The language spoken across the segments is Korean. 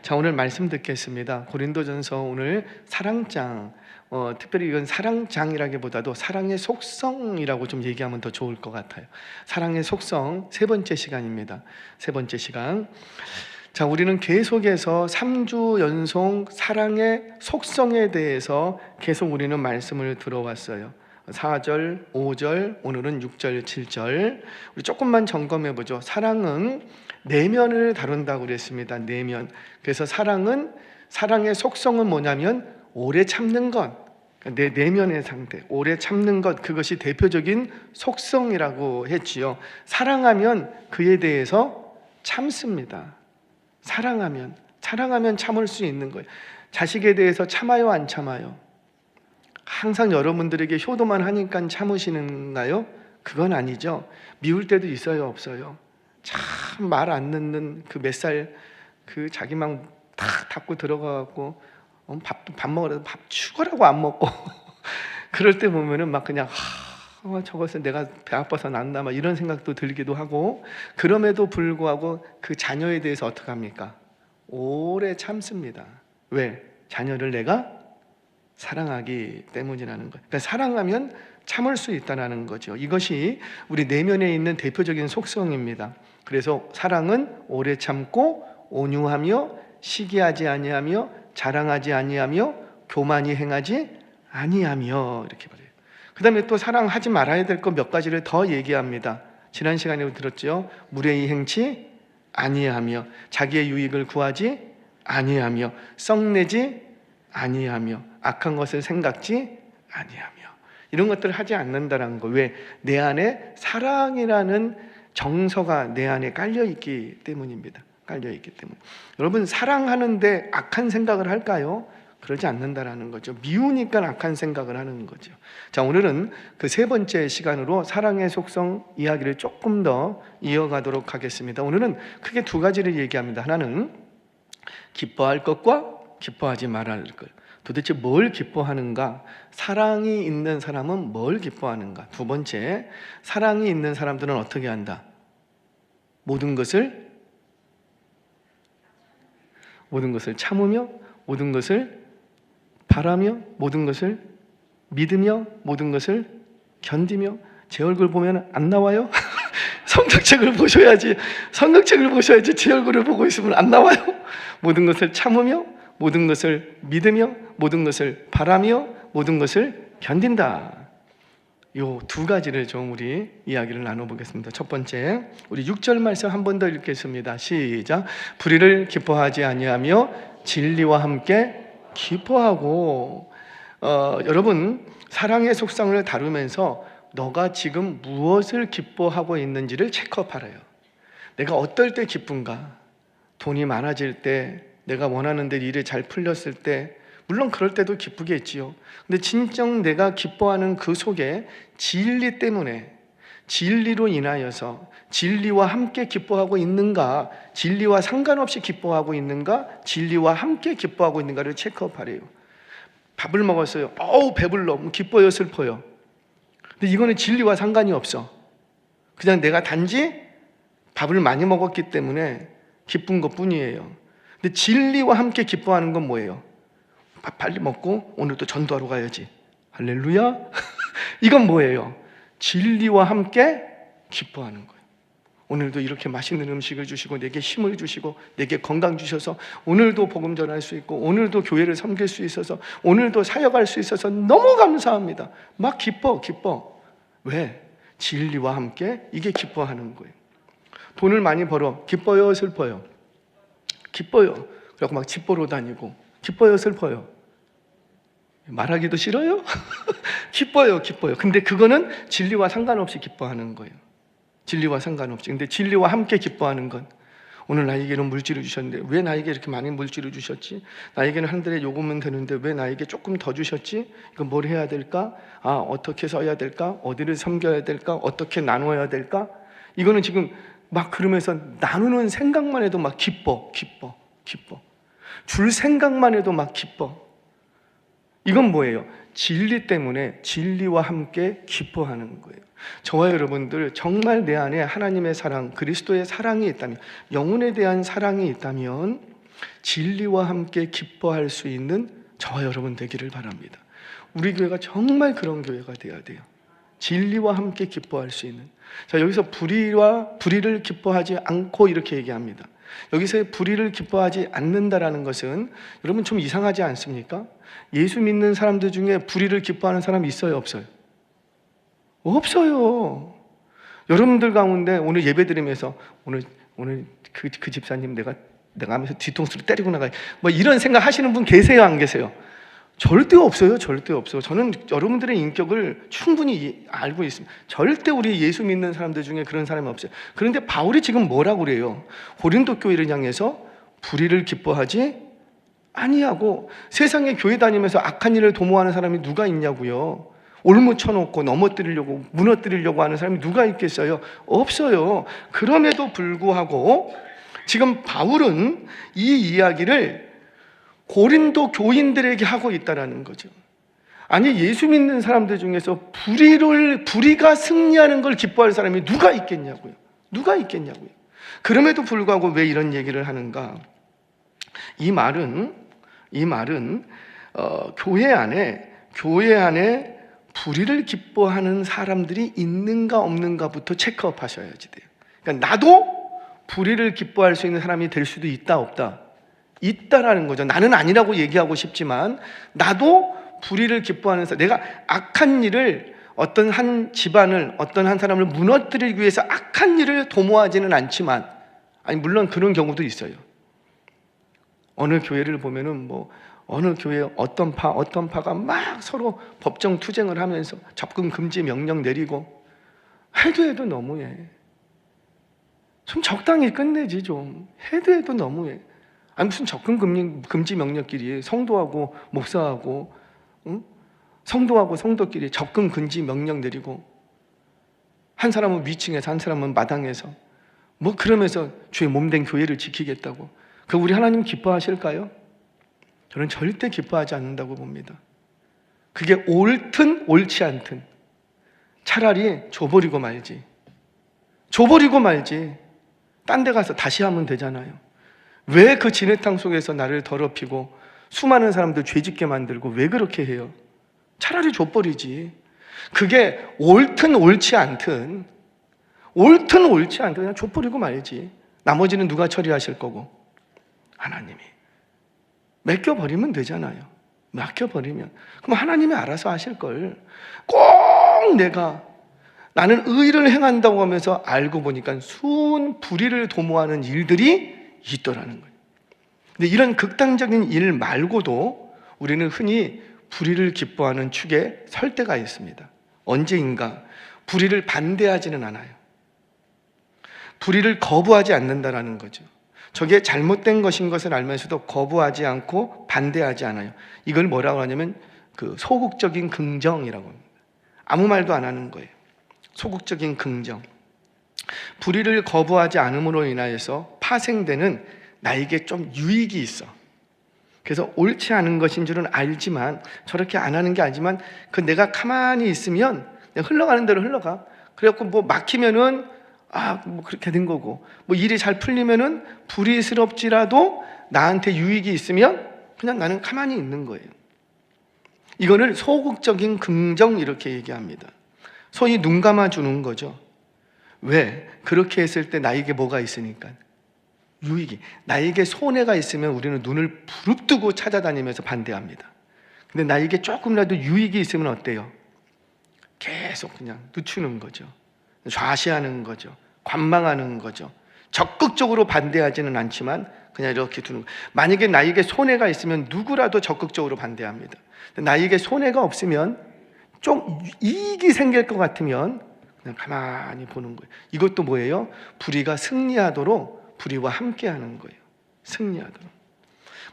자, 오늘 말씀 듣겠습니다. 고린도전서 오늘 사랑장, 특별히 이건 사랑장이라기보다도 사랑의 속성이라고 좀 얘기하면 더 좋을 것 같아요. 사랑의 속성 세 번째 시간입니다. 세 번째 시간. 자, 우리는 계속해서 3주 연속 사랑의 속성에 대해서 계속 우리는 말씀을 들어왔어요. 4절, 5절, 오늘은 6절, 7절. 우리 조금만 점검해 보죠. 사랑은 내면을 다룬다고 그랬습니다. 내면. 그래서 사랑의 속성은 뭐냐면 오래 참는 것. 내 내면의 상태, 오래 참는 것, 그것이 대표적인 속성이라고 했지요. 사랑하면 그에 대해서 참습니다. 사랑하면 참을 수 있는 거예요. 자식에 대해서 참아요, 안 참아요? 항상 여러분들에게 효도만 하니까 참으시는가요? 그건 아니죠. 미울 때도 있어요, 없어요? 참 말 안 듣는 그 몇 살 그 자기만 탁 닫고 들어가갖고 밥 먹으라도 밥 죽으라고 안 먹고 그럴 때 보면은 막 그냥 저것은 내가 배 아파서 낳나 막 이런 생각도 들기도 하고, 그럼에도 불구하고 그 자녀에 대해서 어떻게 합니까? 오래 참습니다. 왜? 자녀를 내가 사랑하기 때문이라는 거예요. 그러니까 사랑하면 참을 수 있다는 거죠. 이것이 우리 내면에 있는 대표적인 속성입니다. 그래서 사랑은 오래 참고 온유하며 시기하지 아니하며 자랑하지 아니하며 교만이 행하지 아니하며, 이렇게 말해요. 그 다음에 또 사랑하지 말아야 될 것 몇 가지를 더 얘기합니다. 지난 시간에 들었죠. 무례히 행치 아니하며 자기의 유익을 구하지 아니하며 썩내지 아니하며 악한 것을 생각지 아니하며, 이런 것들을 하지 않는다는 거. 왜? 내 안에 사랑이라는 정서가 내 안에 깔려있기 때문입니다. 깔려있기 때문에. 여러분, 사랑하는데 악한 생각을 할까요? 그러지 않는다라는 거죠. 미우니까 악한 생각을 하는 거죠. 자, 오늘은 그 세 번째 시간으로 사랑의 속성 이야기를 조금 더 이어가도록 하겠습니다. 오늘은 크게 두 가지를 얘기합니다. 하나는 기뻐할 것과 기뻐하지 말아야 할 것. 도대체 뭘 기뻐하는가? 사랑이 있는 사람은 뭘 기뻐하는가? 두 번째, 사랑이 있는 사람들은 어떻게 한다? 모든 것을 참으며, 모든 것을 바라며, 모든 것을 믿으며, 모든 것을 견디며. 제 얼굴 보면 안 나와요? 성경책을 보셔야지. 성경책을 보셔야지. 제 얼굴을 보고 있으면 안 나와요. 모든 것을 참으며, 모든 것을 믿으며, 모든 것을 바라며, 모든 것을 견딘다. 요 두 가지를 좀 우리 이야기를 나눠보겠습니다. 첫 번째, 우리 6절 말씀 한 번 더 읽겠습니다. 시작. 불의를 기뻐하지 아니하며 진리와 함께 기뻐하고. 여러분, 사랑의 속성을 다루면서 너가 지금 무엇을 기뻐하고 있는지를 체크업하래요. 내가 어떨 때 기쁜가? 돈이 많아질 때, 내가 원하는 데 일이 잘 풀렸을 때, 물론 그럴 때도 기쁘겠지요. 근데 진정 내가 기뻐하는 그 속에 진리 때문에, 진리로 인하여서 진리와 함께 기뻐하고 있는가, 진리와 상관없이 기뻐하고 있는가, 진리와 함께 기뻐하고 있는가를 체크업하래요. 밥을 먹었어요. 배불러. 기뻐요, 슬퍼요? 근데 이거는 진리와 상관이 없어. 그냥 내가 단지 밥을 많이 먹었기 때문에 기쁜 것 뿐이에요. 근데 진리와 함께 기뻐하는 건 뭐예요? 밥 빨리 먹고 오늘도 전도하러 가야지. 할렐루야. 이건 뭐예요? 진리와 함께 기뻐하는 거예요. 오늘도 이렇게 맛있는 음식을 주시고 내게 힘을 주시고 내게 건강 주셔서 오늘도 복음 전할 수 있고 오늘도 교회를 섬길 수 있어서 오늘도 사역할 수 있어서 너무 감사합니다. 막 기뻐. 왜? 진리와 함께 이게 기뻐하는 거예요. 돈을 많이 벌어. 기뻐요, 슬퍼요? 기뻐요. 그래서 막 집 보러 다니고. 기뻐요, 슬퍼요? 말하기도 싫어요? 기뻐요. 근데 그거는 진리와 상관없이 기뻐하는 거예요. 진리와 상관없이. 근데 진리와 함께 기뻐하는 건, 오늘 나에게는 물질을 주셨는데 왜 나에게 이렇게 많은 물질을 주셨지? 나에게는 한 달에 요금은 되는데 왜 나에게 조금 더 주셨지? 이건 뭘 해야 될까? 어떻게 써야 될까? 어디를 섬겨야 될까? 어떻게 나눠야 될까? 이거는 지금 막 그러면서 나누는 생각만 해도 막 기뻐. 줄 생각만 해도 막 기뻐. 이건 뭐예요? 진리 때문에 진리와 함께 기뻐하는 거예요. 저와 여러분들 정말 내 안에 하나님의 사랑, 그리스도의 사랑이 있다면, 영혼에 대한 사랑이 있다면 진리와 함께 기뻐할 수 있는 저와 여러분 되기를 바랍니다. 우리 교회가 정말 그런 교회가 되어야 돼요. 진리와 함께 기뻐할 수 있는. 자, 여기서 불의를 기뻐하지 않고 이렇게 얘기합니다. 여기서의 불의를 기뻐하지 않는다라는 것은 여러분 좀 이상하지 않습니까? 예수 믿는 사람들 중에 불의를 기뻐하는 사람이 있어요, 없어요? 없어요. 여러분들 가운데 오늘 예배드리면서 오늘 그 집사님 내가 하면서 뒤통수를 때리고 나가, 뭐 이런 생각 하시는 분 계세요, 안 계세요? 절대 없어요. 절대 없어요. 저는 여러분들의 인격을 충분히 알고 있습니다. 절대 우리 예수 믿는 사람들 중에 그런 사람이 없어요. 그런데 바울이 지금 뭐라고 그래요? 고린도 교회를 향해서 불의를 기뻐하지 아니하고, 세상에 교회 다니면서 악한 일을 도모하는 사람이 누가 있냐고요? 올무쳐놓고 넘어뜨리려고, 무너뜨리려고 하는 사람이 누가 있겠어요? 없어요. 그럼에도 불구하고 지금 바울은 이 이야기를 고린도 교인들에게 하고 있다라는 거죠. 아니, 예수 믿는 사람들 중에서 불의가 승리하는 걸 기뻐할 사람이 누가 있겠냐고요. 누가 있겠냐고요. 그럼에도 불구하고 왜 이런 얘기를 하는가? 이 말은 교회 안에 불의를 기뻐하는 사람들이 있는가 없는가부터 체크업 하셔야지 돼요. 그러니까 나도 불의를 기뻐할 수 있는 사람이 될 수도 있다, 없다? 있다라는 거죠. 나는 아니라고 얘기하고 싶지만 나도 불의를 기뻐하는 사람, 내가 악한 일을, 어떤 한 집안을, 어떤 한 사람을 무너뜨리기 위해서 악한 일을 도모하지는 않지만, 아니 물론 그런 경우도 있어요. 어느 교회를 보면은 어느 교회 어떤 파가 막 서로 법정 투쟁을 하면서 접근 금지 명령 내리고, 해도 너무해. 좀 적당히 끝내지, 좀. 해도 너무해. 아니 무슨 접근 금지 명령끼리 성도하고 목사하고, 응? 성도하고 성도끼리 접근 금지 명령 내리고, 한 사람은 위층에서 한 사람은 마당에서 그러면서 주의 몸된 교회를 지키겠다고. 그 우리 하나님 기뻐하실까요? 저는 절대 기뻐하지 않는다고 봅니다. 그게 옳든 옳지 않든 차라리 줘버리고 말지. 딴 데 가서 다시 하면 되잖아요. 왜 그 진흙탕 속에서 나를 더럽히고 수많은 사람들 죄짓게 만들고 왜 그렇게 해요? 차라리 줘버리지. 그게 옳든 옳지 않든 그냥 줘버리고 말지. 나머지는 누가 처리하실 거고? 하나님이. 맡겨버리면 되잖아요. 맡겨버리면. 그럼 하나님이 알아서 하실 걸. 꼭 나는 의를 행한다고 하면서 알고 보니까 수은 불의를 도모하는 일들이 있더라는 거예요. 근데 이런 극단적인 일 말고도 우리는 흔히 불의를 기뻐하는 축에 설 때가 있습니다. 언제인가? 불의를 반대하지는 않아요. 불의를 거부하지 않는다라는 거죠. 저게 잘못된 것인 것을 알면서도 거부하지 않고 반대하지 않아요. 이걸 뭐라고 하냐면 소극적인 긍정이라고 합니다. 아무 말도 안 하는 거예요. 소극적인 긍정. 불의를 거부하지 않음으로 인하여서 파생되는 나에게 좀 유익이 있어. 그래서 옳지 않은 것인 줄은 알지만, 저렇게 안 하는 게 알지만, 내가 가만히 있으면 그냥 흘러가는 대로 흘러가. 그래갖고 막히면은 그렇게 된 거고, 일이 잘 풀리면은 불의스럽지라도 나한테 유익이 있으면 그냥 나는 가만히 있는 거예요. 이거를 소극적인 긍정 이렇게 얘기합니다. 소위 눈 감아주는 거죠. 왜? 그렇게 했을 때 나에게 뭐가 있으니까? 유익이. 나에게 손해가 있으면 우리는 눈을 부릅뜨고 찾아다니면서 반대합니다. 근데 나에게 조금이라도 유익이 있으면 어때요? 계속 그냥 늦추는 거죠. 좌시하는 거죠. 관망하는 거죠. 적극적으로 반대하지는 않지만 그냥 이렇게 두는 거예요. 만약에 나에게 손해가 있으면 누구라도 적극적으로 반대합니다. 나에게 손해가 없으면 좀 이익이 생길 것 같으면 그냥 가만히 보는 거예요. 이것도 뭐예요? 불의가 승리하도록 불의와 함께하는 거예요. 승리하도록.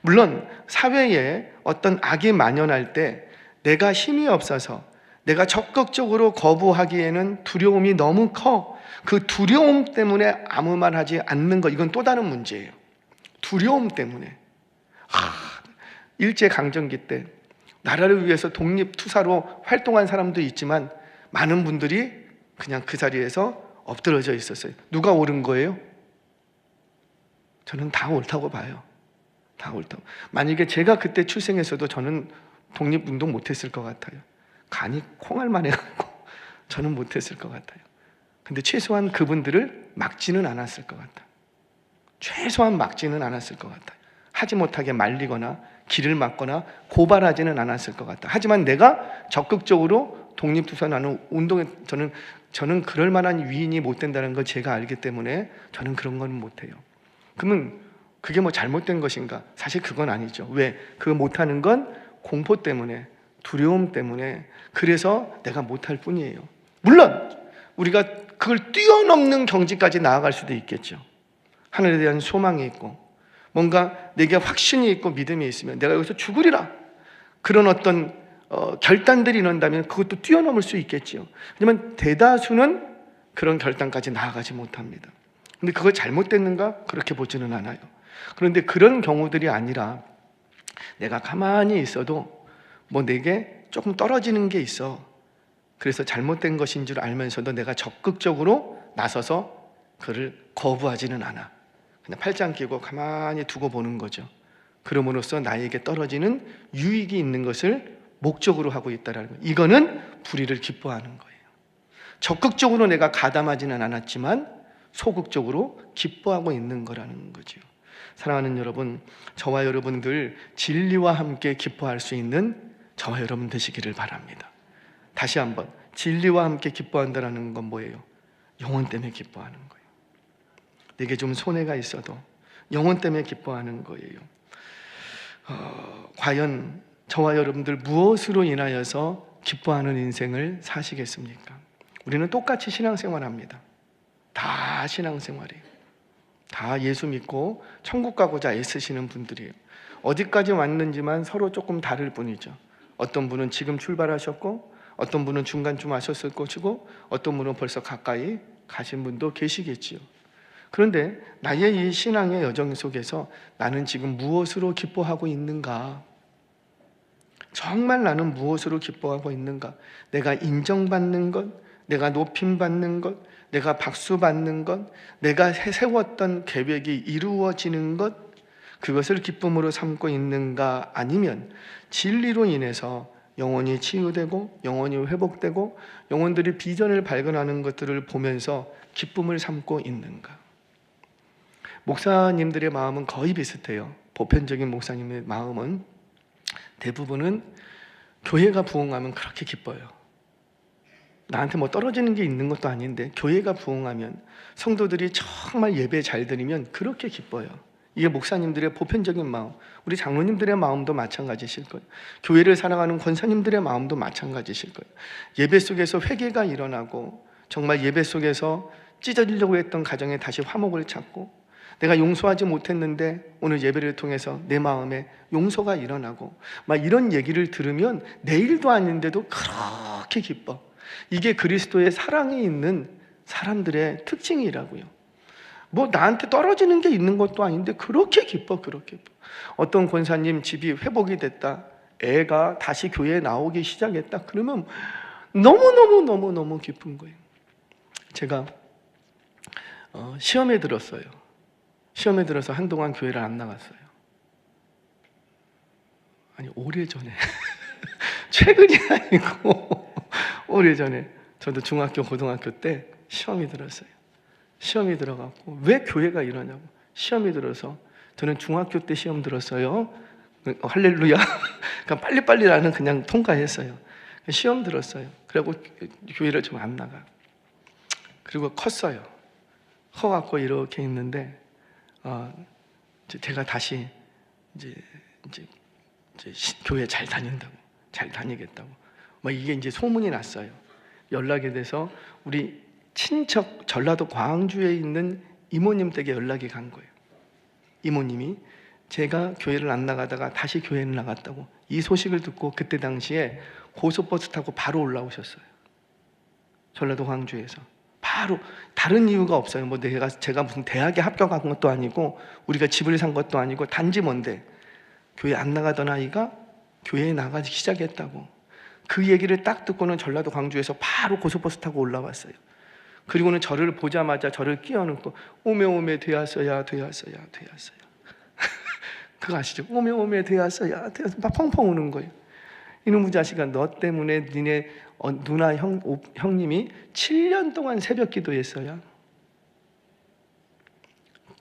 물론 사회에 어떤 악이 만연할 때 내가 힘이 없어서 내가 적극적으로 거부하기에는 두려움이 너무 커. 그 두려움 때문에 아무 말 하지 않는 것, 이건 또 다른 문제예요. 두려움 때문에. 일제강점기 때 나라를 위해서 독립투사로 활동한 사람도 있지만 많은 분들이 그냥 그 자리에서 엎드러져 있었어요. 누가 옳은 거예요? 저는 다 옳다고 봐요. 다 옳다고. 만약에 제가 그때 출생했어도 저는 독립운동 못했을 것 같아요. 간이 콩알만 해갖고 저는 못했을 것 같아요. 근데 최소한 그분들을 막지는 않았을 것 같아요. 최소한 막지는 않았을 것 같아요. 하지 못하게 말리거나 길을 막거나 고발하지는 않았을 것 같아요. 하지만 내가 적극적으로 독립투사나는 운동에 저는 그럴 만한 위인이 못 된다는 걸 제가 알기 때문에 저는 그런 건 못해요. 그러면 그게 뭐 잘못된 것인가? 사실 그건 아니죠. 왜? 그거 못하는 건 공포 때문에, 두려움 때문에, 그래서 내가 못할 뿐이에요. 물론 우리가 그걸 뛰어넘는 경지까지 나아갈 수도 있겠죠. 하늘에 대한 소망이 있고 뭔가 내게 확신이 있고 믿음이 있으면 내가 여기서 죽으리라, 그런 어떤 결단들이 일어난다면 그것도 뛰어넘을 수 있겠지요. 하지만 대다수는 그런 결단까지 나아가지 못합니다. 근데 그거 잘못됐는가? 그렇게 보지는 않아요. 그런데 그런 경우들이 아니라 내가 가만히 있어도 뭐 내게 조금 떨어지는 게 있어. 그래서 잘못된 것인 줄 알면서도 내가 적극적으로 나서서 그를 거부하지는 않아. 그냥 팔짱 끼고 가만히 두고 보는 거죠. 그럼으로써 나에게 떨어지는 유익이 있는 것을 목적으로 하고 있다는 거예요. 이거는 불의를 기뻐하는 거예요. 적극적으로 내가 가담하지는 않았지만 소극적으로 기뻐하고 있는 거라는 거죠. 사랑하는 여러분, 저와 여러분들 진리와 함께 기뻐할 수 있는 저와 여러분 되시기를 바랍니다. 다시 한번, 진리와 함께 기뻐한다는 건 뭐예요? 영혼 때문에 기뻐하는 거예요. 내게 좀 손해가 있어도 영혼 때문에 기뻐하는 거예요. 과연 저와 여러분들 무엇으로 인하여서 기뻐하는 인생을 사시겠습니까? 우리는 똑같이 신앙생활합니다. 다 신앙생활이에요. 다 예수 믿고 천국 가고자 애쓰시는 분들이에요. 어디까지 왔는지만 서로 조금 다를 뿐이죠. 어떤 분은 지금 출발하셨고 어떤 분은 중간쯤 하셨을 것이고 어떤 분은 벌써 가까이 가신 분도 계시겠지요. 그런데 나의 이 신앙의 여정 속에서 나는 지금 무엇으로 기뻐하고 있는가? 정말 나는 무엇으로 기뻐하고 있는가? 내가 인정받는 것, 내가 높임받는 것, 내가 박수받는 것, 내가 세웠던 계획이 이루어지는 것, 그것을 기쁨으로 삼고 있는가? 아니면 진리로 인해서 영혼이 치유되고 영혼이 회복되고 영혼들이 비전을 발견하는 것들을 보면서 기쁨을 삼고 있는가? 목사님들의 마음은 거의 비슷해요. 보편적인 목사님의 마음은 대부분은 교회가 부흥하면 그렇게 기뻐요. 나한테 뭐 떨어지는 게 있는 것도 아닌데 교회가 부흥하면, 성도들이 정말 예배 잘 드리면 그렇게 기뻐요. 이게 목사님들의 보편적인 마음, 우리 장로님들의 마음도 마찬가지실 거예요. 교회를 사랑하는 권사님들의 마음도 마찬가지실 거예요. 예배 속에서 회개가 일어나고 정말 예배 속에서 찢어지려고 했던 가정에 다시 화목을 찾고, 내가 용서하지 못했는데 오늘 예배를 통해서 내 마음에 용서가 일어나고, 막 이런 얘기를 들으면 내일도 아닌데도 그렇게 기뻐. 이게 그리스도의 사랑이 있는 사람들의 특징이라고요. 뭐 나한테 떨어지는 게 있는 것도 아닌데 그렇게 기뻐, 그렇게 기뻐. 어떤 권사님 집이 회복이 됐다, 애가 다시 교회에 나오기 시작했다, 그러면 너무너무 기쁜 거예요. 제가 시험에 들었어요. 시험에 들어서 한동안 교회를 안 나갔어요. 아니, 오래전에 최근이 아니고 오래전에 저도 중학교 고등학교 때 시험이 들었어요. 시험이 들어갖고 왜 교회가 이러냐고. 시험이 들어서, 저는 중학교 때 시험 들었어요. 할렐루야. 그러니까 빨리빨리 나는 그냥 통과했어요. 시험 들었어요. 그리고 교회를 좀 안 나가. 그리고 컸어요. 커갖고 이렇게 있는데 제가 다시 이제 교회 잘 다닌다고, 잘 다니겠다고, 막 이게 이제 소문이 났어요. 연락이 돼서 우리 친척 전라도 광주에 있는 이모님 댁에 연락이 간 거예요. 이모님이 제가 교회를 안 나가다가 다시 교회를 나갔다고, 이 소식을 듣고 그때 당시에 고속버스 타고 바로 올라오셨어요. 전라도 광주에서 바로. 다른 이유가 없어요. 뭐 제가 무슨 대학에 합격한 것도 아니고 우리가 집을 산 것도 아니고 단지 뭔데, 교회 안 나가던 아이가 교회에 나가기 시작했다고. 그 얘기를 딱 듣고는 전라도 광주에서 바로 고속버스 타고 올라왔어요. 그리고는 저를 보자마자 저를 끼워안고 오메 되었어야. 그거 아시죠? 오메 되었어야 되었어 막 펑펑 우는 거예요. 이놈의 자식아, 너 때문에 니네 누나 형님이 7년 동안 새벽 기도했어요.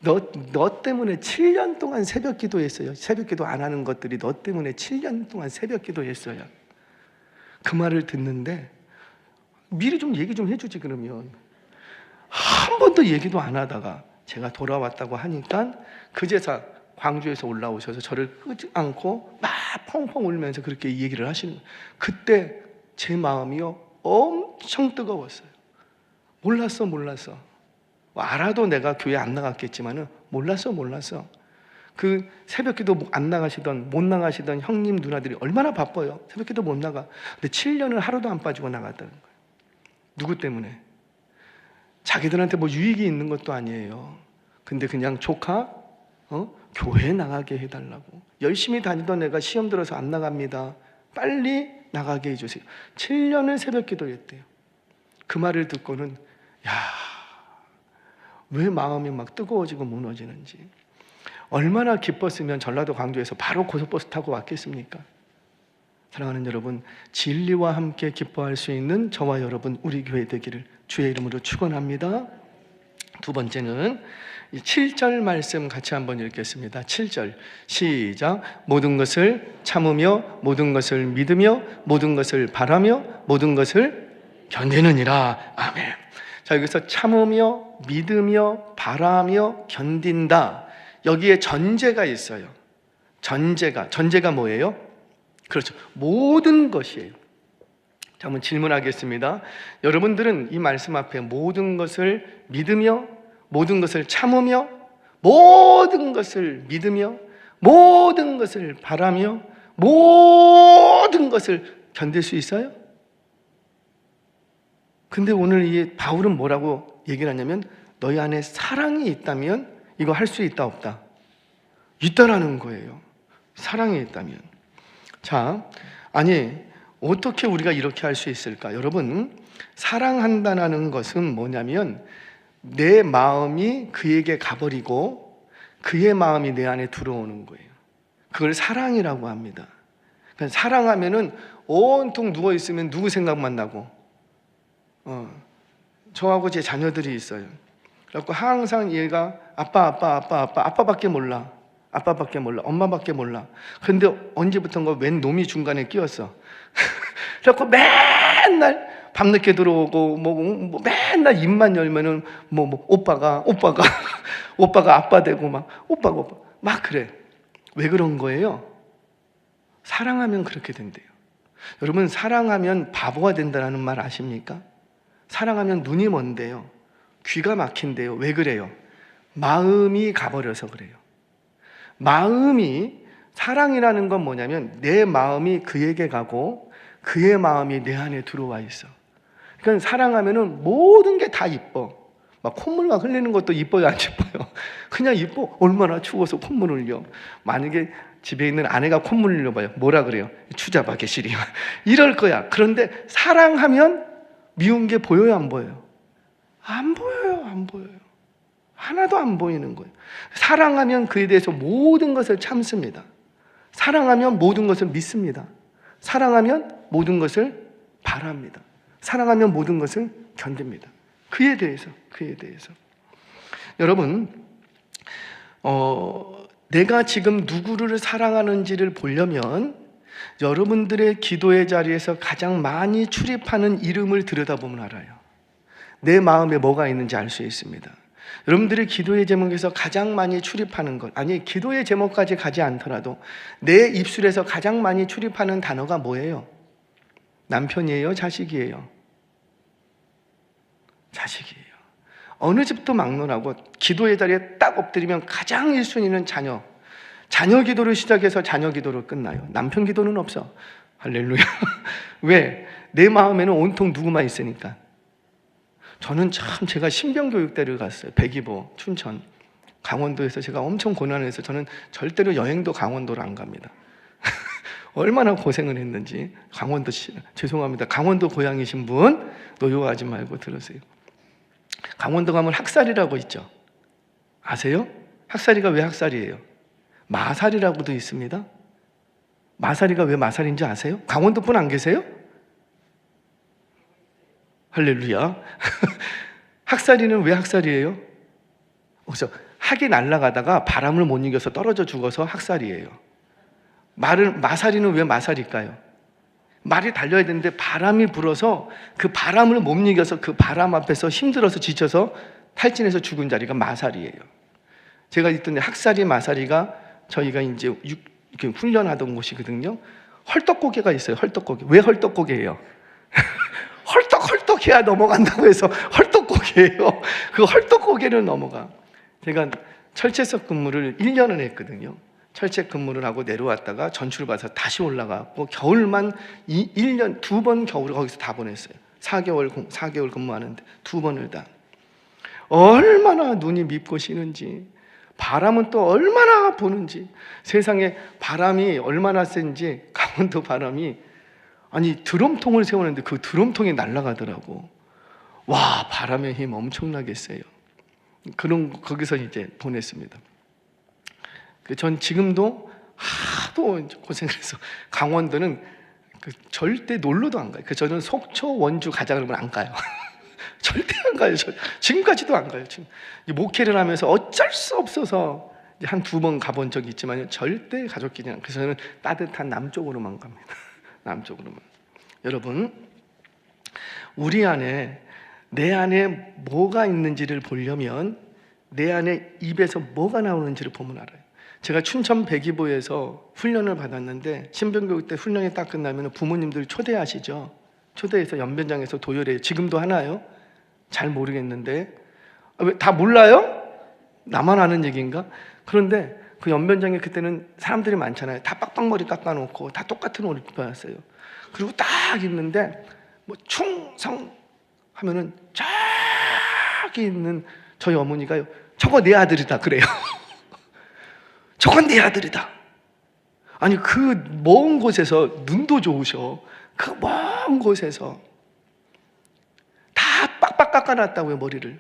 너 때문에 7년 동안 새벽 기도했어요. 새벽 기도 안 하는 것들이 너 때문에 7년 동안 새벽 기도했어요. 그 말을 듣는데 미리 좀 얘기 좀 해주지. 그러면 한 번도 얘기도 안 하다가 제가 돌아왔다고 하니까 그제서 광주에서 올라오셔서 저를 끄집안고 막 펑펑 울면서 그렇게 얘기를 하시는 거예요. 그때 제 마음이요 엄청 뜨거웠어요. 몰랐어. 알아도 내가 교회 안 나갔겠지만은 몰랐어. 그 새벽기도 못 나가시던 형님 누나들이 얼마나 바빠요. 새벽기도 못 나가. 근데 7년을 하루도 안 빠지고 나갔다는 거예요. 누구 때문에? 자기들한테 뭐 유익이 있는 것도 아니에요. 근데 그냥 조카 교회 나가게 해달라고. 열심히 다니던 애가 시험 들어서 안 나갑니다. 빨리 나가게 해주세요. 7년을 새벽기도 했대요. 그 말을 듣고는 왜 마음이 막 뜨거워지고 무너지는지. 얼마나 기뻤으면 전라도 광주에서 바로 고속버스 타고 왔겠습니까? 사랑하는 여러분, 진리와 함께 기뻐할 수 있는 저와 여러분 우리 교회 되기를 주의 이름으로 축원합니다. 두 번째는 7절 말씀 같이 한번 읽겠습니다. 7절 시작. 모든 것을 참으며 모든 것을 믿으며 모든 것을 바라며 모든 것을 견디느니라. 아멘. 자, 여기서 참으며 믿으며 바라며 견딘다. 여기에 전제가 있어요. 전제가 뭐예요? 그렇죠. 모든 것이에요. 자, 한번 질문하겠습니다. 여러분들은 이 말씀 앞에 모든 것을 믿으며 모든 것을 참으며 모든 것을 믿으며 모든 것을 바라며 모든 것을 견딜 수 있어요? 근데 오늘 이 바울은 뭐라고 얘기를 하냐면 너희 안에 사랑이 있다면 이거 할 수 있다 없다? 있다라는 거예요. 사랑이 있다면. 자, 아니 어떻게 우리가 이렇게 할 수 있을까? 여러분, 사랑한다는 것은 뭐냐면 내 마음이 그에게 가버리고 그의 마음이 내 안에 들어오는 거예요. 그걸 사랑이라고 합니다. 그러니까 사랑하면은 온통 누워 있으면 누구 생각만 나고, 저하고 제 자녀들이 있어요. 그래갖고 항상 얘가 아빠밖에 몰라. 엄마밖에 몰라. 근데 언제부턴가 웬 놈이 중간에 끼었어. 그래갖고 맨날 밤늦게 들어오고 뭐 맨날 입만 열면은 오빠가 아빠 되고 막 오빠가 막 그래. 왜 그런 거예요? 사랑하면 그렇게 된대요. 여러분, 사랑하면 바보가 된다는 말 아십니까? 사랑하면 눈이 먼데요, 귀가 막힌대요. 왜 그래요? 마음이 가버려서 그래요. 마음이, 사랑이라는 건 뭐냐면 내 마음이 그에게 가고 그의 마음이 내 안에 들어와 있어. 그러니까 사랑하면은 모든 게 다 이뻐. 막 콧물 막 흘리는 것도 이뻐요, 안 이뻐요? 그냥 이뻐. 얼마나 추워서 콧물 흘려. 만약에 집에 있는 아내가 콧물 흘려봐요. 뭐라 그래요? 추잡아 개시리. 이럴 거야. 그런데 사랑하면 미운 게 보여요, 안 보여요? 안 보여요. 하나도 안 보이는 거예요. 사랑하면 그에 대해서 모든 것을 참습니다. 사랑하면 모든 것을 믿습니다. 사랑하면 모든 것을 바랍니다. 사랑하면 모든 것을 견딥니다. 그에 대해서. 여러분, 내가 지금 누구를 사랑하는지를 보려면 여러분들의 기도의 자리에서 가장 많이 출입하는 이름을 들여다보면 알아요. 내 마음에 뭐가 있는지 알 수 있습니다. 여러분들의 기도의 제목에서 가장 많이 출입하는 것, 아니 기도의 제목까지 가지 않더라도 내 입술에서 가장 많이 출입하는 단어가 뭐예요? 남편이에요? 자식이에요? 자식이에요. 어느 집도 막론하고 기도의 자리에 딱 엎드리면 가장 1순위는 자녀. 자녀 기도를 시작해서 자녀 기도로 끝나요. 남편 기도는 없어. 할렐루야. 왜? 내 마음에는 온통 누구만 있으니까. 저는 참, 제가 신병교육대를 갔어요. 백이보, 춘천, 강원도에서 제가 엄청 고난해서 저는 절대로 여행도 강원도로 안 갑니다. 얼마나 고생을 했는지. 강원도, 죄송합니다. 강원도 고향이신 분 노여워하지 말고 들으세요. 강원도 가면 학살이라고 있죠. 아세요? 학살이가 왜 학살이에요? 마살이라고도 있습니다. 마살이가 왜 마살인지 아세요? 강원도 분 안 계세요? 할렐루야. 학살이는 왜 학살이에요? 그래서 학이 날아가다가 바람을 못 이겨서 떨어져 죽어서 학살이에요. 마살이는 왜 마살일까요? 말이 달려야 되는데 바람이 불어서 그 바람을 못 이겨서 그 바람 앞에서 힘들어서 지쳐서 탈진해서 죽은 자리가 마살이에요. 제가 있던 학살이 마살이가 저희가 이제 이렇게 훈련하던 곳이거든요. 헐떡고개가 있어요. 헐떡고개. 왜 헐떡고개예요? 헐떡해야 넘어간다고 해서 헐떡고개예요. 그 헐떡고개를 넘어가. 제가 철책석 근무를 1년을 했거든요. 철책 근무를 하고 내려왔다가 전출을 받아서 다시 올라가고 겨울만 1년 2번 겨울을 거기서 다 보냈어요. 4개월 근무하는데 2번을 다. 얼마나 눈이 밉고 시는지, 바람은 또 얼마나 부는지, 세상에 바람이 얼마나 센지, 강원도 바람이 아니 드럼통을 세우는데 그 드럼통이 날아가더라고. 와, 바람의 힘 엄청나게 세요. 거기서 이제 보냈습니다. 전 지금도 하도 고생을 해서 강원도는 절대 놀러도 안 가요. 저는 속초, 원주 가자 그러면 안 가요. 절대 안 가요. 지금까지도 안 가요. 지금 목회를 하면서 어쩔 수 없어서 한 2번 가본 적이 있지만 절대 가족끼리 안. 그래서 저는 따뜻한 남쪽으로만 갑니다. 남쪽으로만. 여러분, 우리 안에 내 안에 뭐가 있는지를 보려면 내 안에 입에서 뭐가 나오는지를 보면 알아요. 제가 춘천 백이보에서 훈련을 받았는데 신병교육 때 훈련이 딱 끝나면 부모님들 초대하시죠. 초대해서 연변장에서 도열해요. 지금도 하나요? 잘 모르겠는데. 왜 다 몰라요? 나만 아는 얘기인가? 그런데 그 연변장에 그때는 사람들이 많잖아요. 다 빡빡머리 깎아놓고 다 똑같은 옷을 입고 왔어요. 그리고 딱 있는데 뭐 충성 하면은 저기 있는 저희 어머니가요, 저거 내 아들이다 그래요. 저건 내 아들이다. 아니 그 먼 곳에서 눈도 좋으셔. 그 먼 곳에서 다 빡빡 깎아놨다고요. 머리를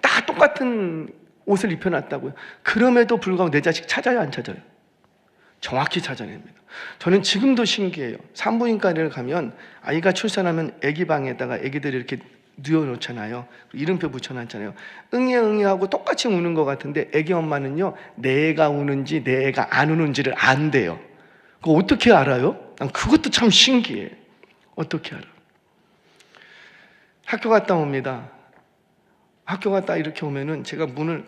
다 똑같은 옷을 입혀놨다고요. 그럼에도 불구하고 내 자식 찾아요 안 찾아요? 정확히 찾아냅니다. 저는 지금도 신기해요. 산부인과를 가면 아이가 출산하면 아기 방에다가 아기들이 이렇게 뉘어놓잖아요. 이름표 붙여놨잖아요. 응애 하고 똑같이 우는 것 같은데 아기 엄마는요, 내 애가 우는지 내 애가 안 우는지를 안대요. 그거 어떻게 알아요? 난 그것도 참 신기해. 어떻게 알아? 학교 갔다 옵니다. 학교 갔다 이렇게 오면은 제가 문을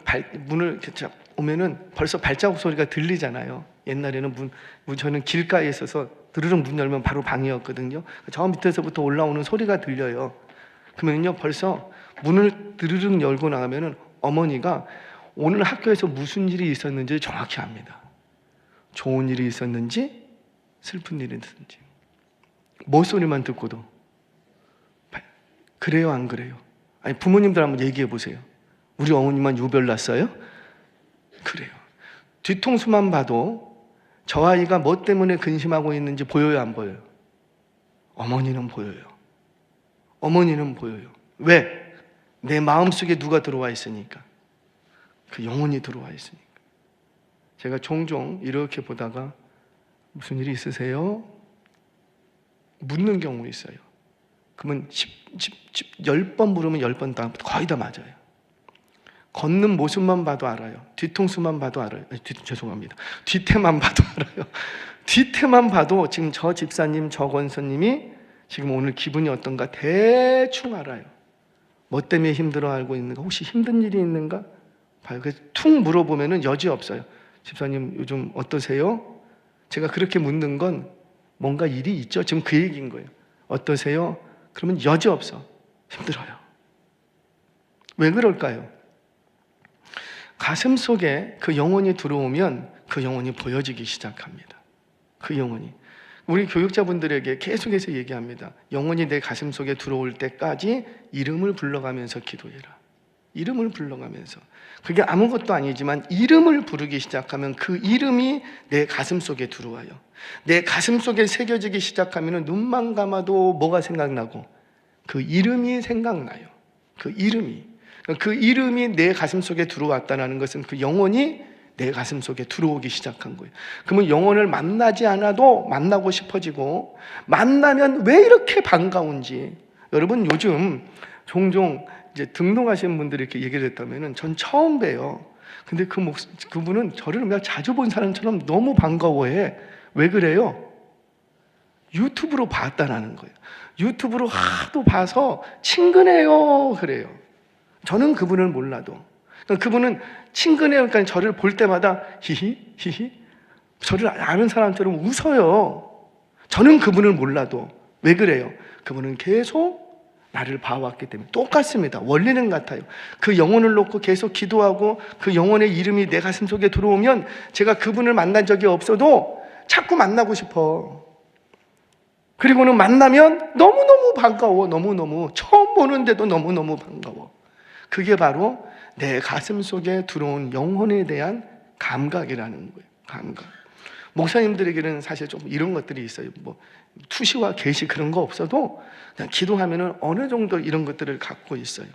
이렇게 오면은 벌써 발자국 소리가 들리잖아요. 옛날에는 저는 길가에 있어서 드르륵 문 열면 바로 방이었거든요. 저 밑에서부터 올라오는 소리가 들려요. 그러면요 벌써 문을 드르륵 열고 나가면은 어머니가 오늘 학교에서 무슨 일이 있었는지 정확히 압니다. 좋은 일이 있었는지 슬픈 일이 있었는지. 뭐 소리만 듣고도 그래요 안 그래요? 아니 부모님들 한번 얘기해 보세요. 우리 어머니만 유별 났어요? 그래요. 뒤통수만 봐도 저 아이가 뭐 때문에 근심하고 있는지 보여요 안 보여요? 어머니는 보여요. 어머니는 보여요. 왜? 내 마음속에 누가 들어와 있으니까. 그 영혼이 들어와 있으니까. 제가 종종 이렇게 보다가 무슨 일이 있으세요? 묻는 경우 있어요. 그러면 10번 물으면 10번 다 거의 다 맞아요. 걷는 모습만 봐도 알아요. 뒤통수만 봐도 알아요. 죄송합니다. 뒤태만 봐도 알아요. 뒤태만 봐도 지금 저 집사님, 저 권사님이 지금 오늘 기분이 어떤가 대충 알아요. 뭐 때문에 힘들어 알고 있는가? 혹시 힘든 일이 있는가? 봐요. 그래서 툭 물어보면은 여지 없어요. 집사님 요즘 어떠세요? 제가 그렇게 묻는 건 뭔가 일이 있죠. 지금 그 얘기인 거예요. 어떠세요? 그러면 여지 없어. 힘들어요. 왜 그럴까요? 가슴 속에 그 영혼이 들어오면 그 영혼이 보여지기 시작합니다. 그 영혼이. 우리 교육자분들에게 계속해서 얘기합니다. 영혼이 내 가슴 속에 들어올 때까지 이름을 불러가면서 기도해라. 이름을 불러가면서. 그게 아무것도 아니지만 이름을 부르기 시작하면 그 이름이 내 가슴 속에 들어와요. 내 가슴 속에 새겨지기 시작하면 눈만 감아도 뭐가 생각나고 그 이름이 생각나요. 그 이름이 내 가슴 속에 들어왔다는 것은 그 영혼이 내 가슴 속에 들어오기 시작한 거예요. 그러면 영혼을 만나지 않아도 만나고 싶어지고, 만나면 왜 이렇게 반가운지. 여러분, 요즘 종종 이제 등록하신 분들이 이렇게 얘기를 했다면은 전 처음 봬요. 근데 그분은 저를 그냥 자주 본 사람처럼 너무 반가워해. 왜 그래요? 유튜브로 봤다라는 거예요. 유튜브로 하도 봐서 친근해요 그래요. 저는 그분을 몰라도, 그분은 친근해요. 그러니까 저를 볼 때마다 히히 히히 저를 아는 사람처럼 웃어요. 저는 그분을 몰라도. 왜 그래요? 그분은 계속 나를 봐왔기 때문에. 똑같습니다. 원리는 같아요. 그 영혼을 놓고 계속 기도하고 그 영혼의 이름이 내 가슴 속에 들어오면 제가 그분을 만난 적이 없어도 자꾸 만나고 싶어. 그리고는 만나면 너무너무 반가워. 너무너무 처음 보는데도 너무너무 반가워. 그게 바로 내 가슴 속에 들어온 영혼에 대한 감각이라는 거예요. 감각. 목사님들에게는 사실 좀 이런 것들이 있어요. 뭐 투시와 계시 그런 거 없어도 그냥 기도하면은 어느 정도 이런 것들을 갖고 있어요.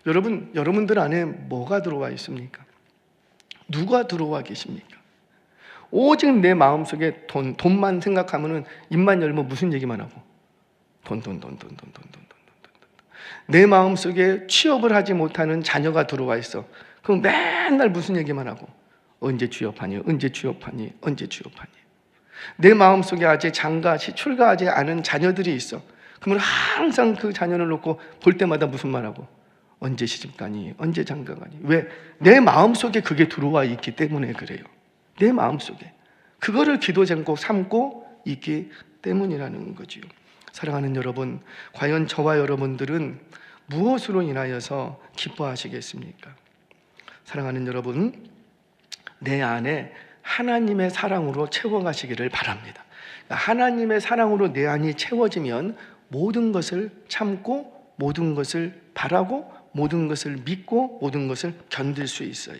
여러분들 안에 뭐가 들어와 있습니까? 누가 들어와 계십니까? 오직 내 마음속에 돈만 생각하면은 입만 열면 무슨 얘기만 하고 돈. 내 마음속에 취업을 하지 못하는 자녀가 들어와 있어. 그럼 맨날 무슨 얘기만 하고 언제 취업하니? 언제 취업하니? 언제 취업하니? 내 마음속에 아직 출가하지 않은 자녀들이 있어. 그러면 항상 그 자녀를 놓고 볼 때마다 무슨 말하고 언제 시집 가니? 언제 장가 가니? 왜? 내 마음속에 그게 들어와 있기 때문에 그래요. 내 마음속에 그거를 기도 제목 삼고 있기 때문이라는 거지요. 사랑하는 여러분, 과연 저와 여러분들은 무엇으로 인하여서 기뻐하시겠습니까? 사랑하는 여러분, 내 안에 하나님의 사랑으로 채워가시기를 바랍니다. 하나님의 사랑으로 내 안이 채워지면 모든 것을 참고, 모든 것을 바라고, 모든 것을 믿고, 모든 것을 견딜 수 있어요.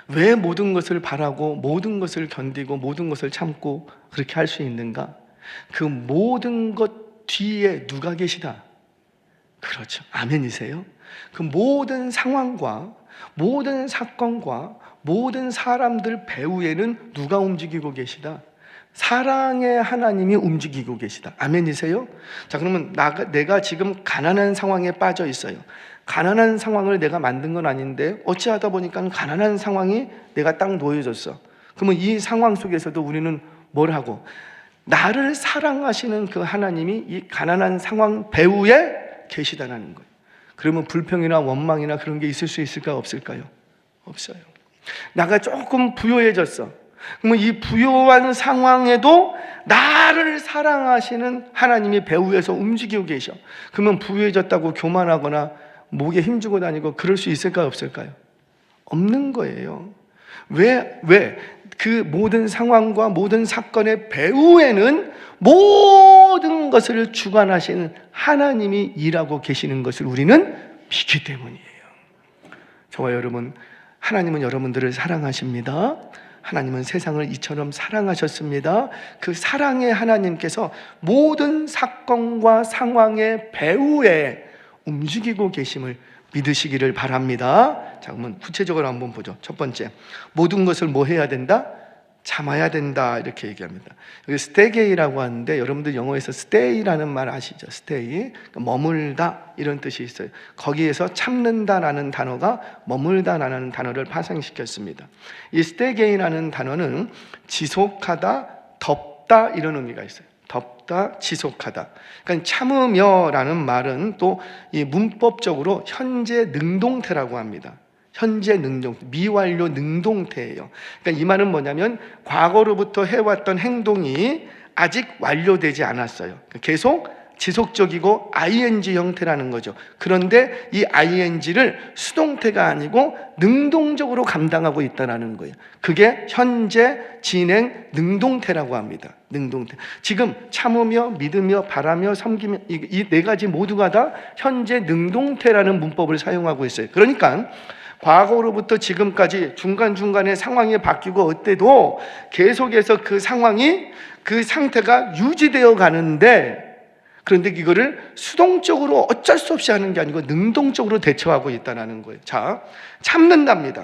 왜 모든 것을 바라고, 모든 것을 견디고, 모든 것을 참고 그렇게 할 수 있는가? 그 모든 것 뒤에 누가 계시다? 그렇죠. 아멘이세요? 그 모든 상황과 모든 사건과 모든 사람들 배후에는 누가 움직이고 계시다? 사랑의 하나님이 움직이고 계시다. 아멘이세요? 자, 그러면 내가 지금 가난한 상황에 빠져 있어요. 가난한 상황을 내가 만든 건 아닌데 어찌하다 보니까 가난한 상황이 내가 딱 놓여졌어. 그러면 이 상황 속에서도 우리는 뭘 하고? 나를 사랑하시는 그 하나님이 이 가난한 상황 배후에 계시다는 거예요. 그러면 불평이나 원망이나 그런 게 있을 수 있을까요? 없을까요? 없어요. 나가 조금 부유해졌어. 그러면 이 부유한 상황에도 나를 사랑하시는 하나님이 배후에서 움직이고 계셔. 그러면 부유해졌다고 교만하거나 목에 힘주고 다니고 그럴 수 있을까요? 없을까요? 없는 거예요. 왜? 그 모든 상황과 모든 사건의 배후에는 모든 것을 주관하시는 하나님이 일하고 계시는 것을 우리는 믿기 때문이에요. 저와 여러분, 하나님은 여러분들을 사랑하십니다. 하나님은 세상을 이처럼 사랑하셨습니다. 그 사랑의 하나님께서 모든 사건과 상황의 배후에 움직이고 계심을 믿으시기를 바랍니다. 자, 그러면 구체적으로 한번 보죠. 첫 번째, 모든 것을 뭐 해야 된다? 참아야 된다, 이렇게 얘기합니다. 여기 스테게이라고 하는데 여러분들 영어에서 stay라는 말 아시죠? stay, 머물다 이런 뜻이 있어요. 거기에서 참는다라는 단어가 머물다라는 단어를 파생시켰습니다. 이 스테게이라는 단어는 지속하다, 덮다 이런 의미가 있어요. 덮다, 지속하다. 그러니까 참으며라는 말은 또 이 문법적으로 현재 능동태라고 합니다. 현재 능동태, 미완료 능동태예요. 그러니까 이 말은 뭐냐면 과거로부터 해왔던 행동이 아직 완료되지 않았어요. 계속 지속적이고 ing 형태라는 거죠. 그런데 이 ing를 수동태가 아니고 능동적으로 감당하고 있다는 거예요. 그게 현재 진행 능동태라고 합니다. 능동태. 지금 참으며 믿으며 바라며 섬기며 이 네 가지 모두가 다 현재 능동태라는 문법을 사용하고 있어요. 그러니까 과거로부터 지금까지 중간중간에 상황이 바뀌고 어때도 계속해서 그 상황이 그 상태가 유지되어 가는데, 그런데 이거를 수동적으로 어쩔 수 없이 하는 게 아니고 능동적으로 대처하고 있다는 거예요. 자, 참는답니다.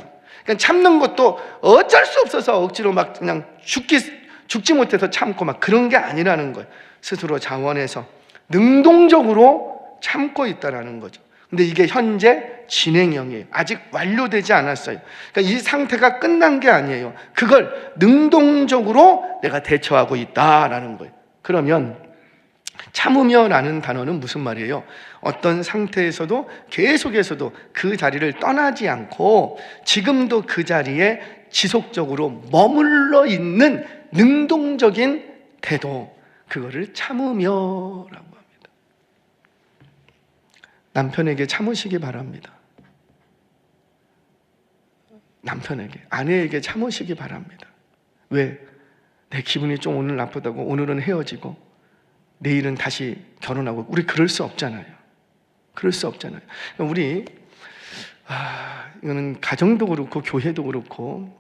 그러니까 참는 것도 어쩔 수 없어서 억지로 막 그냥 죽지 못해서 참고 막 그런 게 아니라는 거예요. 스스로 자원해서 능동적으로 참고 있다라는 거죠. 근데 이게 현재 진행형이에요. 아직 완료되지 않았어요. 그러니까 이 상태가 끝난 게 아니에요. 그걸 능동적으로 내가 대처하고 있다라는 거예요. 그러면 참으며라는 단어는 무슨 말이에요? 어떤 상태에서도 계속해서도 그 자리를 떠나지 않고 지금도 그 자리에 지속적으로 머물러 있는 능동적인 태도, 그거를 참으며라고 합니다. 남편에게 참으시기 바랍니다. 남편에게, 아내에게 참으시기 바랍니다. 왜? 내 기분이 좀 오늘 나쁘다고 오늘은 헤어지고 내일은 다시 결혼하고, 우리 그럴 수 없잖아요. 그럴 수 없잖아요. 우리 이거는 가정도 그렇고 교회도 그렇고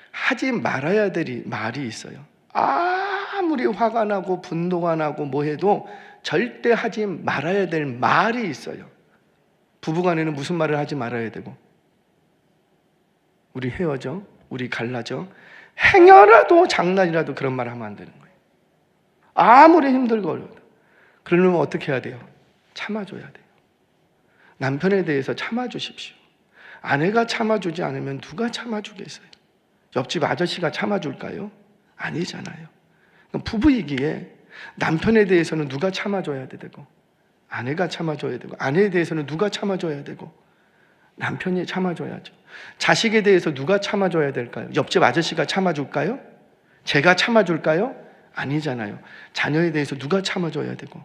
하지 말아야 될 말이 있어요. 아무리 화가 나고 분노가 나고 뭐 해도 절대 하지 말아야 될 말이 있어요. 부부간에는 무슨 말을 하지 말아야 되고, 우리 헤어져, 우리 갈라져, 행여라도 장난이라도 그런 말 하면 안 되는 거예요. 아무리 힘들고 어려워도. 그러려면 어떻게 해야 돼요? 참아줘야 돼요. 남편에 대해서 참아주십시오. 아내가 참아주지 않으면 누가 참아주겠어요? 옆집 아저씨가 참아줄까요? 아니잖아요. 부부이기에 남편에 대해서는 누가 참아줘야 되고, 아내가 참아줘야 되고, 아내에 대해서는 누가 참아줘야 되고, 남편이 참아줘야죠. 자식에 대해서 누가 참아줘야 될까요? 옆집 아저씨가 참아줄까요? 제가 참아줄까요? 아니잖아요. 자녀에 대해서 누가 참아줘야 되고,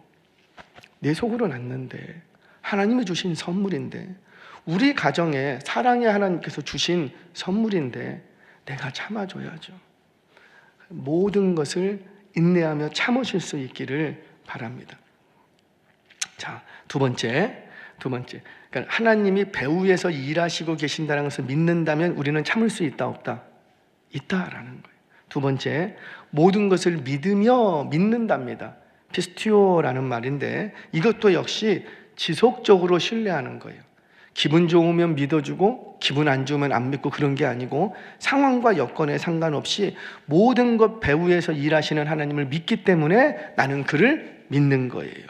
내 속으로 났는데 하나님이 주신 선물인데, 우리 가정에 사랑의 하나님께서 주신 선물인데 내가 참아줘야죠. 모든 것을 인내하며 참으실 수 있기를 바랍니다. 자, 두 번째, 그러니까 하나님이 배후에서 일하시고 계신다는 것을 믿는다면 우리는 참을 수 있다, 없다? 있다라는 거예요. 두 번째, 모든 것을 믿으며 믿는답니다. 피스티오라는 말인데 이것도 역시 지속적으로 신뢰하는 거예요. 기분 좋으면 믿어주고 기분 안 좋으면 안 믿고 그런 게 아니고, 상황과 여건에 상관없이 모든 것 배후에서 일하시는 하나님을 믿기 때문에 나는 그를 믿는 거예요.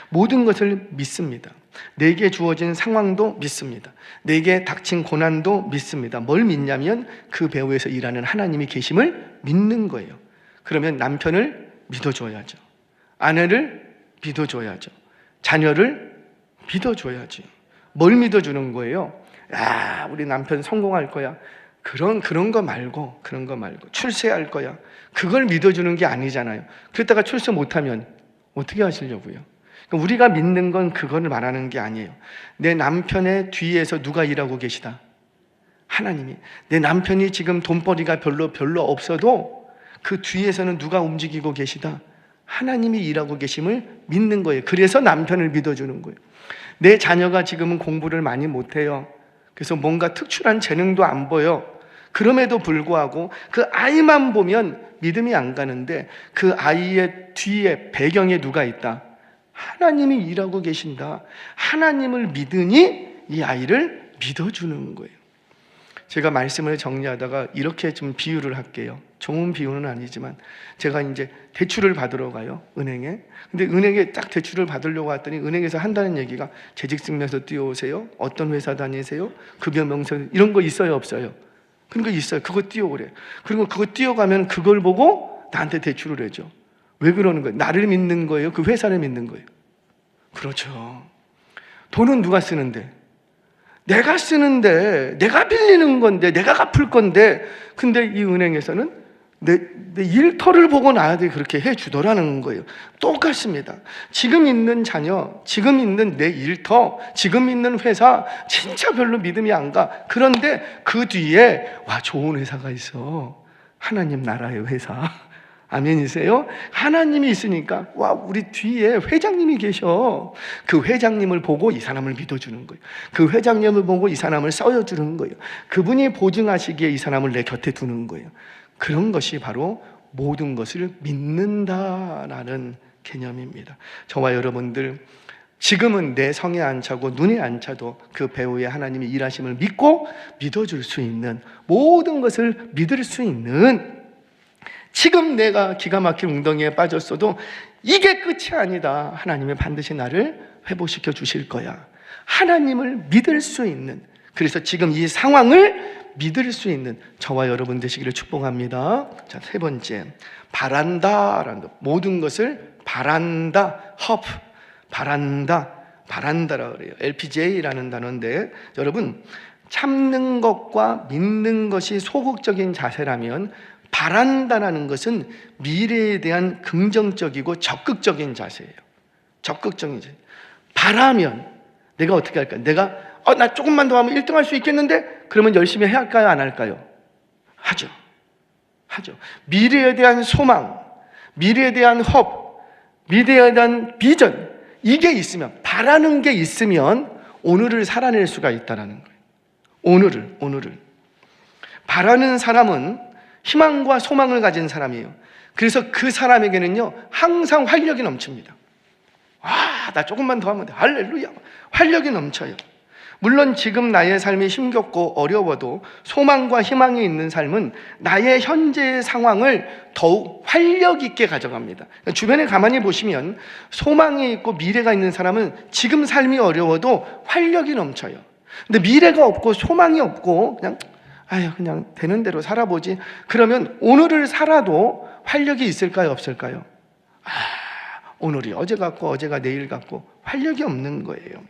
모든 것을 믿습니다. 내게 주어진 상황도 믿습니다. 내게 닥친 고난도 믿습니다. 뭘 믿냐면 그 배후에서 일하는 하나님이 계심을 믿는 거예요. 그러면 남편을 믿어줘야죠. 아내를 믿어줘야죠. 자녀를 믿어줘야죠. 뭘 믿어주는 거예요? 야, 우리 남편 성공할 거야. 그런 거 말고 출세할 거야. 그걸 믿어주는 게 아니잖아요. 그랬다가 출세 못하면 어떻게 하시려고요? 그러니까 우리가 믿는 건 그거를 말하는 게 아니에요. 내 남편의 뒤에서 누가 일하고 계시다? 하나님이. 내 남편이 지금 돈벌이가 별로 없어도 그 뒤에서는 누가 움직이고 계시다? 하나님이 일하고 계심을 믿는 거예요. 그래서 남편을 믿어주는 거예요. 내 자녀가 지금은 공부를 많이 못해요. 그래서 뭔가 특출한 재능도 안 보여. 그럼에도 불구하고 그 아이만 보면 믿음이 안 가는데 그 아이의 뒤에 배경에 누가 있다? 하나님이 일하고 계신다. 하나님을 믿으니 이 아이를 믿어주는 거예요. 제가 말씀을 정리하다가 이렇게 좀 비유를 할게요. 좋은 비유는 아니지만, 제가 이제 대출을 받으러 가요, 은행에. 근데 은행에 딱 대출을 받으려고 했더니 은행에서 한다는 얘기가 재직증명서 띄워오세요, 어떤 회사 다니세요, 급여 명세 이런 거 있어요, 없어요? 그런 거 있어요. 그거 띄워오래. 그리고 그거 띄워가면 그걸 보고 나한테 대출을 해줘. 왜 그러는 거예요? 나를 믿는 거예요? 그 회사를 믿는 거예요? 그렇죠. 돈은 누가 쓰는데? 내가 쓰는데, 내가 빌리는 건데, 내가 갚을 건데, 근데 이 은행에서는 내 일터를 보고 나한테 그렇게 해주더라는 거예요. 똑같습니다. 지금 있는 자녀, 지금 있는 내 일터, 지금 있는 회사 진짜 별로 믿음이 안 가. 그런데 그 뒤에 와, 좋은 회사가 있어. 하나님 나라의 회사. 아멘이세요? 하나님이 있으니까 와, 우리 뒤에 회장님이 계셔. 그 회장님을 보고 이 사람을 믿어주는 거예요. 그 회장님을 보고 이 사람을 써주는 거예요. 그분이 보증하시기에 이 사람을 내 곁에 두는 거예요. 그런 것이 바로 모든 것을 믿는다라는 개념입니다. 저와 여러분들 지금은 내 성에 안 차고 눈에 안 차도 그 배후에 하나님이 일하심을 믿고 믿어줄 수 있는, 모든 것을 믿을 수 있는, 지금 내가 기가 막힌 웅덩이에 빠졌어도 이게 끝이 아니다, 하나님이 반드시 나를 회복시켜 주실 거야, 하나님을 믿을 수 있는, 그래서 지금 이 상황을 믿을 수 있는 저와 여러분 되시기를 축복합니다. 자, 세 번째, 바란다라는 것. 모든 것을 바란다, hope, 바란다라 그래요. LPJ라는 단어인데, 여러분, 참는 것과 믿는 것이 소극적인 자세라면 바란다라는 것은 미래에 대한 긍정적이고 적극적인 자세예요. 적극적인 자세. 바라면 내가 어떻게 할까요? 내가 나 조금만 더 하면 1등 할 수 있겠는데? 그러면 열심히 해야 할까요? 안 할까요? 하죠. 미래에 대한 소망, 미래에 대한 hope, 미래에 대한 비전, 이게 있으면, 바라는 게 있으면 오늘을 살아낼 수가 있다는 거예요. 오늘을. 바라는 사람은 희망과 소망을 가진 사람이에요. 그래서 그 사람에게는요, 항상 활력이 넘칩니다. 나 조금만 더 하면 돼. 할렐루야. 활력이 넘쳐요. 물론 지금 나의 삶이 힘겹고 어려워도 소망과 희망이 있는 삶은 나의 현재의 상황을 더욱 활력 있게 가져갑니다. 주변에 가만히 보시면 소망이 있고 미래가 있는 사람은 지금 삶이 어려워도 활력이 넘쳐요. 근데 미래가 없고 소망이 없고 그냥 되는 대로 살아보지, 그러면 오늘을 살아도 활력이 있을까요, 없을까요? 오늘이 어제 같고 어제가 내일 같고 활력이 없는 거예요.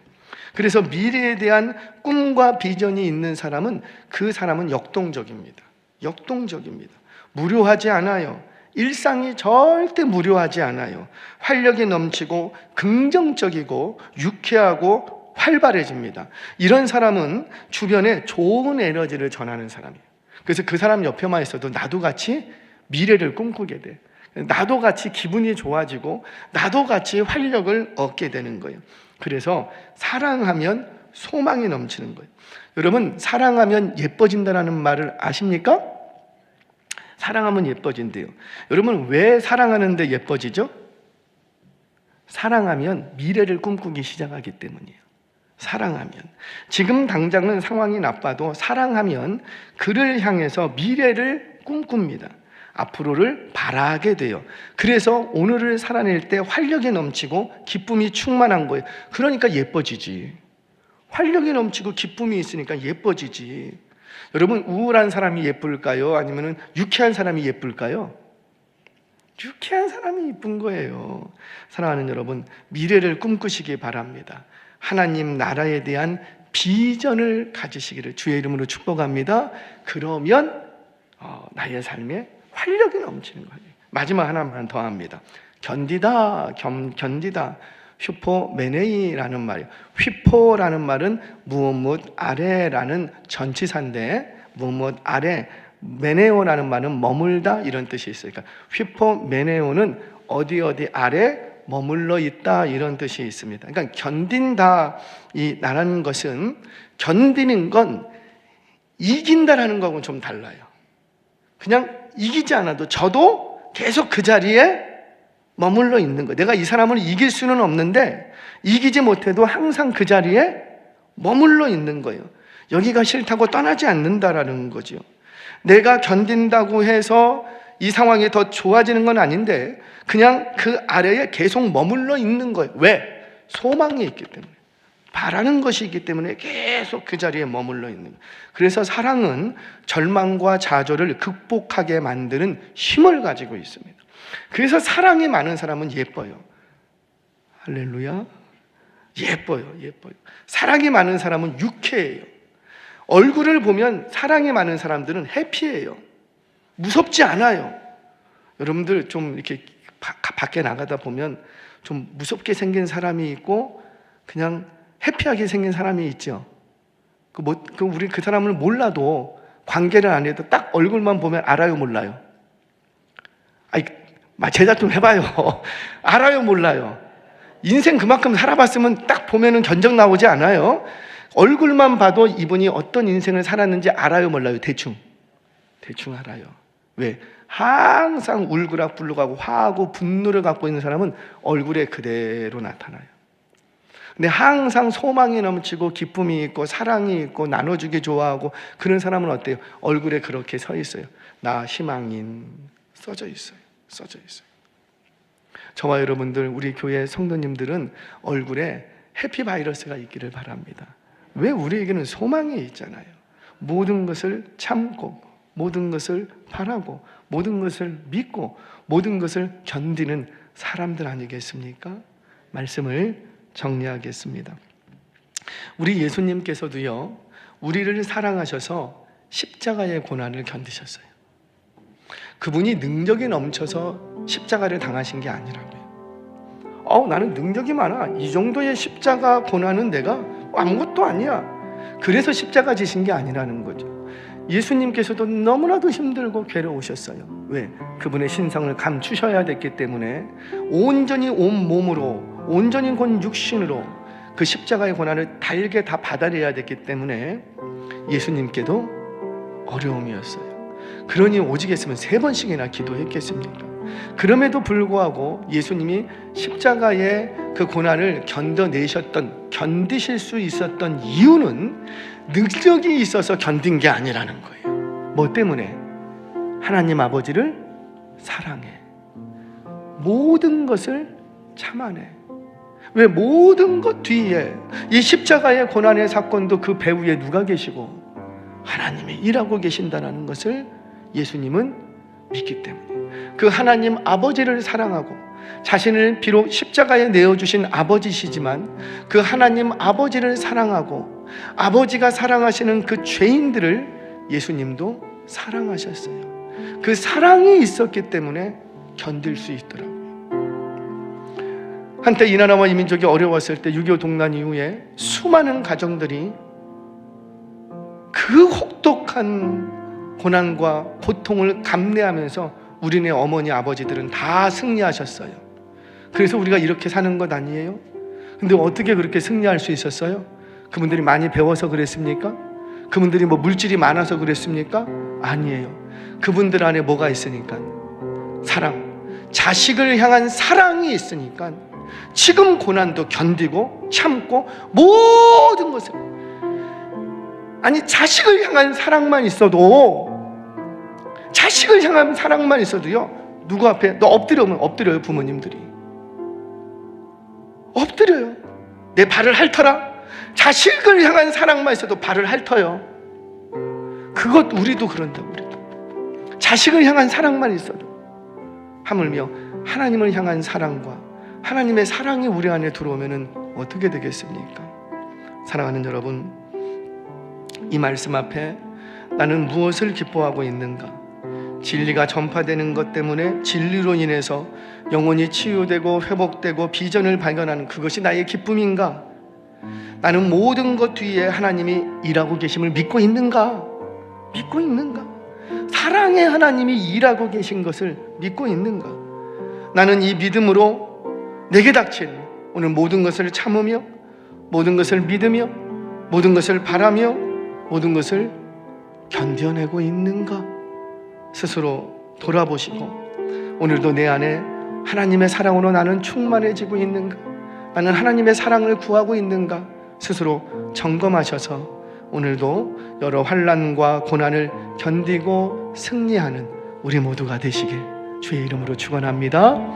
그래서 미래에 대한 꿈과 비전이 있는 사람은, 그 사람은 역동적입니다. 무료하지 않아요. 일상이 절대 무료하지 않아요. 활력이 넘치고 긍정적이고 유쾌하고 활발해집니다. 이런 사람은 주변에 좋은 에너지를 전하는 사람이에요. 그래서 그 사람 옆에만 있어도 나도 같이 미래를 꿈꾸게 돼. 나도 같이 기분이 좋아지고 나도 같이 활력을 얻게 되는 거예요. 그래서 사랑하면 소망이 넘치는 거예요. 여러분, 사랑하면 예뻐진다는 말을 아십니까? 사랑하면 예뻐진대요. 여러분, 왜 사랑하는데 예뻐지죠? 사랑하면 미래를 꿈꾸기 시작하기 때문이에요. 사랑하면, 지금 당장은 상황이 나빠도 사랑하면 그를 향해서 미래를 꿈꿉니다. 앞으로를 바라게 돼요. 그래서 오늘을 살아낼 때 활력이 넘치고 기쁨이 충만한 거예요. 그러니까 예뻐지지. 활력이 넘치고 기쁨이 있으니까 예뻐지지. 여러분, 우울한 사람이 예쁠까요? 아니면 유쾌한 사람이 예쁠까요? 유쾌한 사람이 예쁜 거예요. 사랑하는 여러분, 미래를 꿈꾸시기 바랍니다. 하나님 나라에 대한 비전을 가지시기를 주의 이름으로 축복합니다. 그러면 나의 삶에 활력이 넘치는 거예요. 마지막 하나만 더 합니다. 견디다. 휘포메네이라는 말이에요. 휘포라는 말은 무엇 아래라는 전치사인데, 무엇 아래, 메네오라는 말은 머물다, 이런 뜻이 있어요. 그러니까 휘포메네오는 어디 아래 머물러 있다, 이런 뜻이 있습니다. 그러니까 견딘다 이 나라는 것은, 견디는 건 이긴다라는 거하고는 좀 달라요. 그냥 이기지 않아도 저도 계속 그 자리에 머물러 있는 거예요. 내가 이 사람을 이길 수는 없는데 이기지 못해도 항상 그 자리에 머물러 있는 거예요. 여기가 싫다고 떠나지 않는다라는 거죠. 내가 견딘다고 해서 이 상황이 더 좋아지는 건 아닌데 그냥 그 아래에 계속 머물러 있는 거예요. 왜? 소망이 있기 때문에, 바라는 것이 있기 때문에 계속 그 자리에 머물러 있는 거예요. 그래서 사랑은 절망과 좌절을 극복하게 만드는 힘을 가지고 있습니다. 그래서 사랑이 많은 사람은 예뻐요. 할렐루야. 예뻐요. 사랑이 많은 사람은 유쾌해요. 얼굴을 보면 사랑이 많은 사람들은 해피해요. 무섭지 않아요. 여러분들 좀 이렇게 밖에 나가다 보면 좀 무섭게 생긴 사람이 있고 그냥 해피하게 생긴 사람이 있죠. 우리 그 사람을 몰라도, 관계를 안 해도 딱 얼굴만 보면 알아요, 몰라요? 제작 좀 해봐요. 알아요, 몰라요? 인생 그만큼 살아봤으면 딱 보면은 견적 나오지 않아요? 얼굴만 봐도 이분이 어떤 인생을 살았는지 알아요, 몰라요? 대충 알아요. 왜? 항상 울그락불룩하고 화하고 분노를 갖고 있는 사람은 얼굴에 그대로 나타나요. 근데 항상 소망이 넘치고 기쁨이 있고 사랑이 있고 나눠주기 좋아하고 그런 사람은 어때요? 얼굴에 그렇게 서 있어요. 나 희망인 써져 있어요. 써져 있어요. 저와 여러분들, 우리 교회 성도님들은 얼굴에 해피바이러스가 있기를 바랍니다. 왜? 우리에게는 소망이 있잖아요. 모든 것을 참고, 모든 것을 바라고, 모든 것을 믿고, 모든 것을 견디는 사람들 아니겠습니까? 말씀을 정리하겠습니다. 우리 예수님께서도요, 우리를 사랑하셔서 십자가의 고난을 견디셨어요. 그분이 능력이 넘쳐서 십자가를 당하신 게 아니라고요. 나는 능력이 많아, 이 정도의 십자가 고난은 내가 아무것도 아니야, 그래서 십자가 지신 게 아니라는 거죠. 예수님께서도 너무나도 힘들고 괴로우셨어요. 왜? 그분의 신성을 감추셔야 됐기 때문에 온전히 온 몸으로, 온전히 온 육신으로 그 십자가의 고난을 달게 다 받아내야 됐기 때문에 예수님께도 어려움이었어요. 그러니 오직했으면 3번씩이나 기도했겠습니까? 그럼에도 불구하고 예수님이 십자가의 그 고난을 견디실 수 있었던 이유는 능력이 있어서 견딘 게 아니라는 거예요. 뭐 때문에? 하나님 아버지를 사랑해, 모든 것을 참아내. 왜? 모든 것 뒤에 이 십자가의 고난의 사건도 그 배후에 누가 계시고 하나님이 일하고 계신다는 것을 예수님은 믿기 때문에, 그 하나님 아버지를 사랑하고, 자신을 비록 십자가에 내어주신 아버지시지만 그 하나님 아버지를 사랑하고, 아버지가 사랑하시는 그 죄인들을 예수님도 사랑하셨어요. 그 사랑이 있었기 때문에 견딜 수 있더라고요. 한때 이 나라와 이 민족이 어려웠을 때 6.25 동란 이후에 수많은 가정들이 그 혹독한 고난과 고통을 감내하면서 우리네 어머니 아버지들은 다 승리하셨어요. 그래서 우리가 이렇게 사는 것 아니에요? 근데 어떻게 그렇게 승리할 수 있었어요? 그분들이 많이 배워서 그랬습니까? 그분들이 뭐 물질이 많아서 그랬습니까? 아니에요. 그분들 안에 뭐가 있으니까? 사랑, 자식을 향한 사랑이 있으니까 지금 고난도 견디고 참고 모든 것을, 아니 자식을 향한 사랑만 있어도, 자식을 향한 사랑만 있어도요, 누구 앞에 너 엎드려면 엎드려요. 부모님들이 엎드려요. 내 발을 핥아라. 자식을 향한 사랑만 있어도 발을 핥아요. 그것 우리도 그런다. 우리도 자식을 향한 사랑만 있어도, 하물며 하나님을 향한 사랑과 하나님의 사랑이 우리 안에 들어오면 어떻게 되겠습니까? 사랑하는 여러분, 이 말씀 앞에 나는 무엇을 기뻐하고 있는가? 진리가 전파되는 것 때문에 진리로 인해서 영혼이 치유되고 회복되고 비전을 발견하는 그것이 나의 기쁨인가? 나는 모든 것 뒤에 하나님이 일하고 계심을 믿고 있는가? 믿고 있는가? 사랑의 하나님이 일하고 계신 것을 믿고 있는가? 나는 이 믿음으로 내게 닥친 오늘 모든 것을 참으며, 모든 것을 믿으며, 모든 것을 바라며, 모든 것을 견뎌내고 있는가? 스스로 돌아보시고, 오늘도 내 안에 하나님의 사랑으로 나는 충만해지고 있는가? 나는 하나님의 사랑을 구하고 있는가? 스스로 점검하셔서 오늘도 여러 환난과 고난을 견디고 승리하는 우리 모두가 되시길 주의 이름으로 축원합니다.